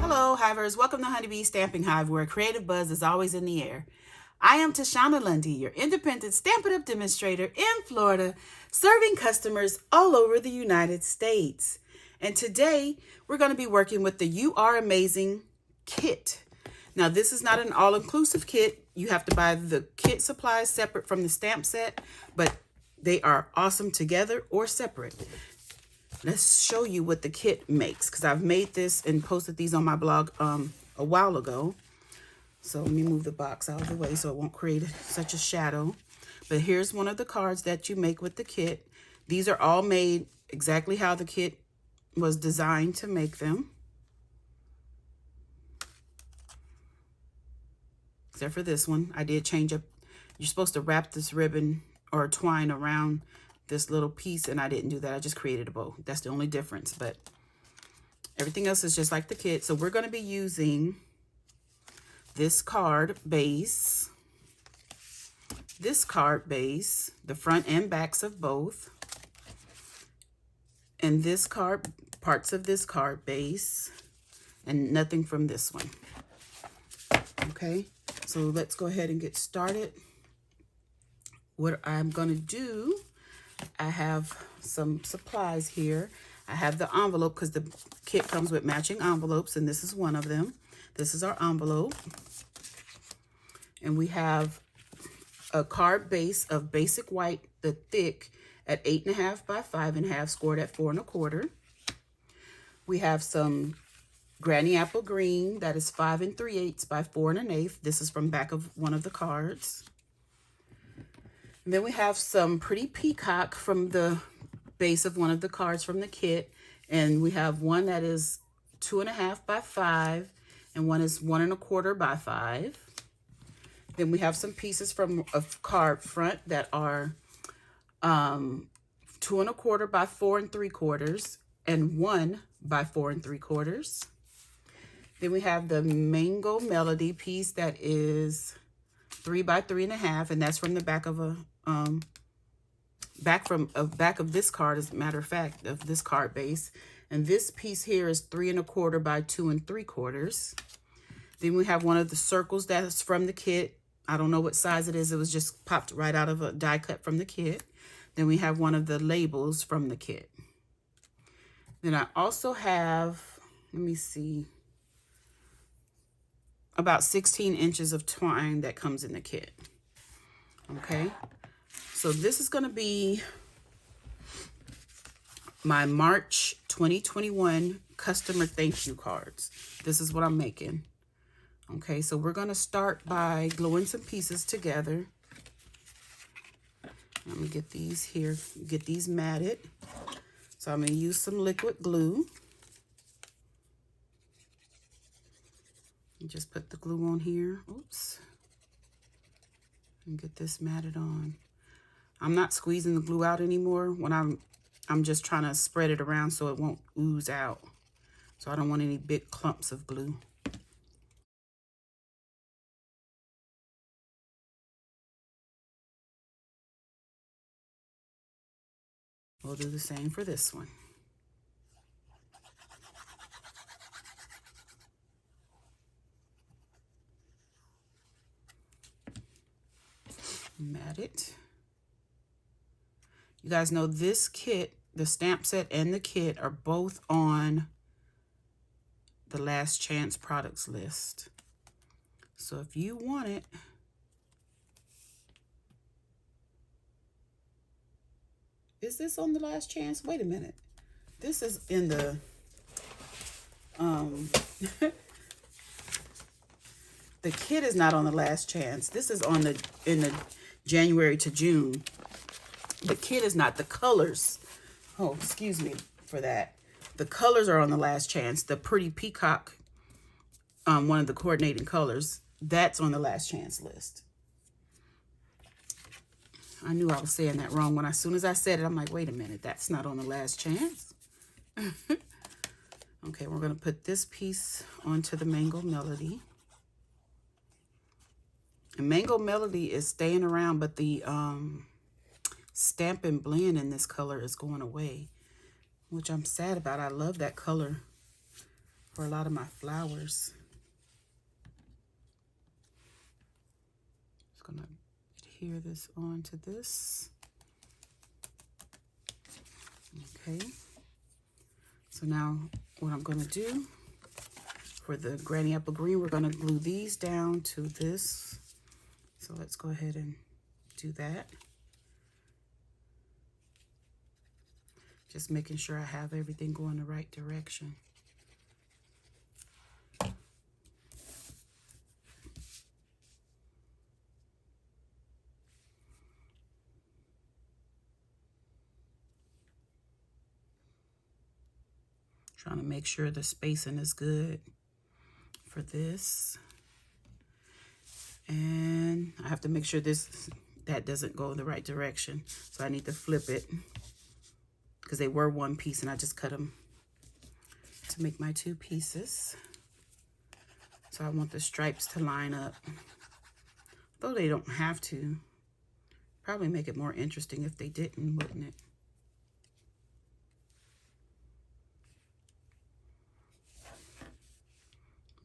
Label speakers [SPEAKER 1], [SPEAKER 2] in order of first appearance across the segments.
[SPEAKER 1] Hello, Hivers. Welcome to Honeybee Stamping Hive, where creative buzz is always in the air. I am Tashana Lundy, your independent Stampin' Up demonstrator in Florida, serving customers all over the United States. And today, we're going to be working with the You Are Amazing kit. Now, this is not an all-inclusive kit. You have to buy the kit supplies separate from the stamp set, but they are awesome together or separate. Let's show you what the kit makes, because I've made this and posted these on my blog a while ago. So let me move the box out of the way so it won't create such a shadow. But here's one of the cards that you make with the kit. These are all made exactly how the kit was designed to make them. Except for this one. I did change up. You're supposed to wrap this ribbon or twine around this little piece, and I didn't do that. I just created a bow. That's the only difference, but everything else is just like the kit. So we're going to be using this card base, the front and backs of both, and this card, parts of this card base, and nothing from this one. Okay, so let's go ahead and get started. What I'm going to do, I have some supplies here. I have the envelope because the kit comes with matching envelopes, and this is one of them. This is our envelope. And we have a card base of basic white, the thick, at 8.5 by 5.5, scored at 4 1/4. We have some Granny Apple Green, that is 5 3/8 by 4 1/8. This is from back of one of the cards. And then we have some pretty Peacock from the base of one of the cards from the kit. And we have one that is 2.5 by 5, and one is 1 1/4 by 5. Then we have some pieces from a card front that are 2 1/4 by 4 3/4, and 1 by 4 3/4. Then we have the Mango Melody piece that is 3 by 3.5, and that's from the back of a back of this card, as a matter of fact, of this card base. And this piece here is 3 1/4 by 2 3/4. Then we have one of the circles that's from the kit. I don't know what size it is. It was just popped right out of a die cut from the kit. Then we have one of the labels from the kit. Then I also have, let me see, about 16 inches of twine that comes in the kit. Okay, so this is going to be my March 2021 customer thank you cards. This is what I'm making. Okay, so we're going to start by gluing some pieces together. Let me get these here, get these matted. So I'm going to use some liquid glue. And just put the glue on here. Oops. And get this matted on. I'm not squeezing the glue out anymore. When I'm just trying to spread it around so it won't ooze out. So I don't want any big clumps of glue. We'll do the same for this one. Mat it. You guys know this kit, the stamp set and the kit, are both on the Last Chance products list. So if you want it, is this on the Last Chance? Wait a minute. This is in the the kit is not on the Last Chance. This is on in the January to June. The kit is not. The colors, oh, excuse me for that. The colors are on the Last Chance. The pretty Peacock, one of the coordinating colors, that's on the Last Chance list. I knew I was saying that wrong. As soon as I said it, I'm like, wait a minute, that's not on the Last Chance. Okay, we're going to put this piece onto the Mango Melody. And Mango Melody is staying around, but the Stampin' Blend in this color is going away, which I'm sad about. I love that color for a lot of my flowers. Just gonna adhere this onto this. Okay. So now what I'm gonna do for the Granny Apple Green, we're gonna glue these down to this. So let's go ahead and do that. Just making sure I have everything going the right direction. Trying to make sure the spacing is good for this. And I have to make sure that doesn't go in the right direction. So I need to flip it because they were one piece and I just cut them to make my two pieces. So I want the stripes to line up. Though they don't have to. Probably make it more interesting if they didn't, wouldn't it?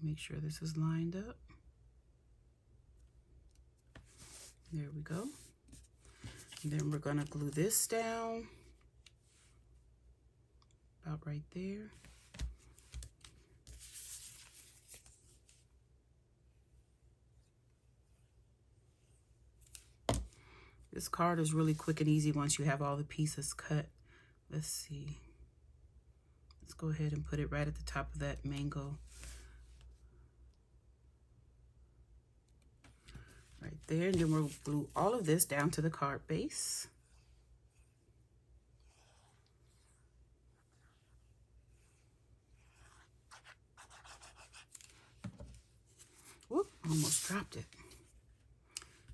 [SPEAKER 1] Make sure this is lined up. There we go. And then we're gonna glue this down. About right there. This card is really quick and easy once you have all the pieces cut. Let's see. Let's go ahead and put it right at the top of that mango. Right there, and then we'll glue all of this down to the card base. Whoop, almost dropped it.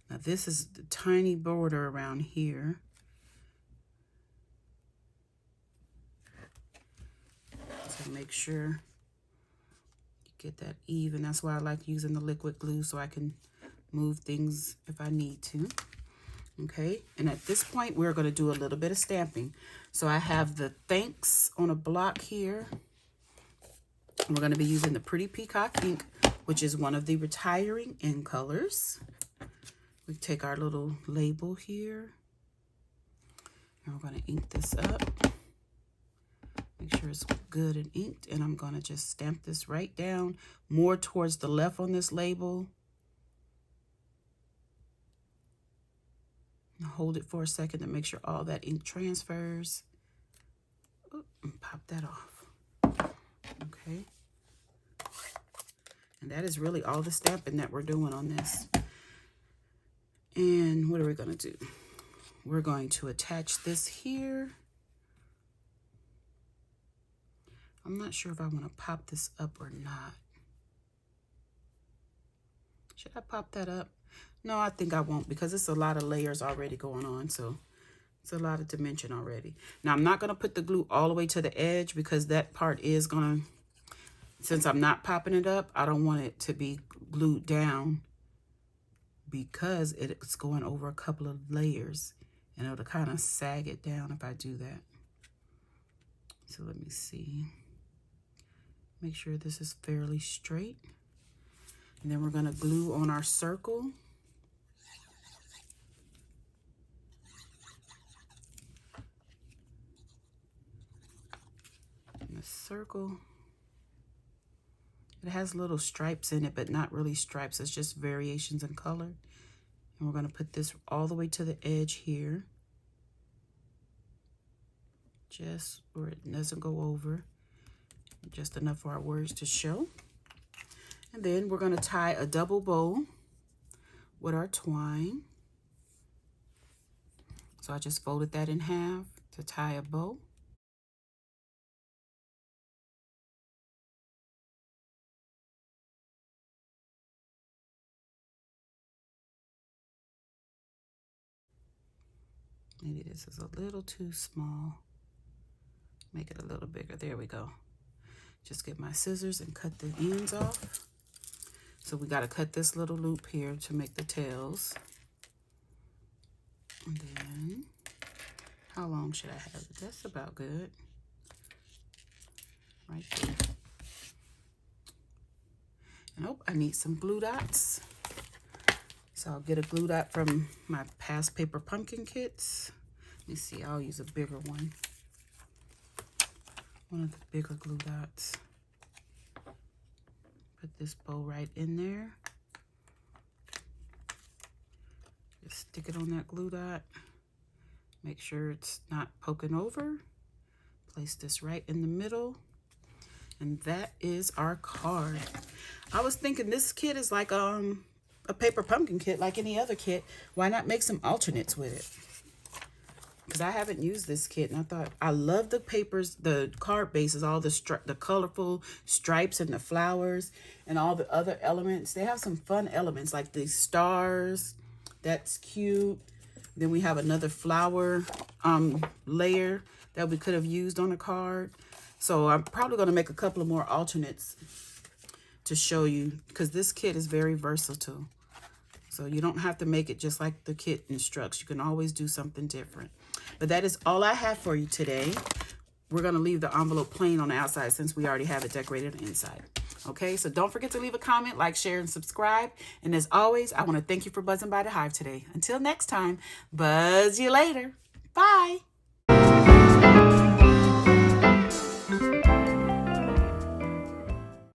[SPEAKER 1] Now this is the tiny border around here. So make sure you get that even. That's why I like using the liquid glue so I can move things if I need to. Okay, and at this point we're going to do a little bit of stamping. So I have the thanks on a block here. We're going to be using the Pretty Peacock ink, which is one of the retiring ink colors. We take our little label here and we're going to ink this up. Make sure it's good and inked, and I'm going to just stamp this right down more towards the left on this label. Hold it for a second to make sure all that ink transfers. Ooh, and pop that off. Okay. And that is really all the stamping that we're doing on this. And what are we going to do? We're going to attach this here. I'm not sure if I want to pop this up or not. Should I pop that up? No, I think I won't because it's a lot of layers already going on. So it's a lot of dimension already. Now I'm not going to put the glue all the way to the edge because that part is going to, since I'm not popping it up, I don't want it to be glued down because it's going over a couple of layers and it'll kind of sag it down if I do that. So let me see. Make sure this is fairly straight. And then we're going to glue on our circle. And the circle, it has little stripes in it, but not really stripes. It's just variations in color. And we're going to put this all the way to the edge here. Just where it doesn't go over. Just enough for our words to show. And then we're going to tie a double bow with our twine. So I just folded that in half to tie a bow. Maybe this is a little too small. Make it a little bigger. There we go. Just get my scissors and cut the ends off. So we got to cut this little loop here to make the tails. And then, how long should I have it? That's about good. Right there. Nope, I need some glue dots. So I'll get a glue dot from my past paper pumpkin kits. Let me see, I'll use a bigger one. One of the bigger glue dots. Put this bow right in there. Just stick it on that glue dot. Make sure it's not poking over. Place this right in the middle. And that is our card. I was thinking this kit is like a paper pumpkin kit like any other kit. Why not make some alternates with it? Because I haven't used this kit, and I thought, I love the papers, the card bases, all the colorful stripes and the flowers and all the other elements. They have some fun elements like these stars. That's cute. Then we have another flower layer that we could have used on a card. So I'm probably going to make a couple of more alternates to show you, because this kit is very versatile. So you don't have to make it just like the kit instructs. You can always do something different. But that is all I have for you today. We're going to leave the envelope plain on the outside since we already have it decorated on the inside. Okay, so don't forget to leave a comment, like, share, and subscribe. And as always, I want to thank you for buzzing by the Hive today. Until next time, buzz you later. Bye.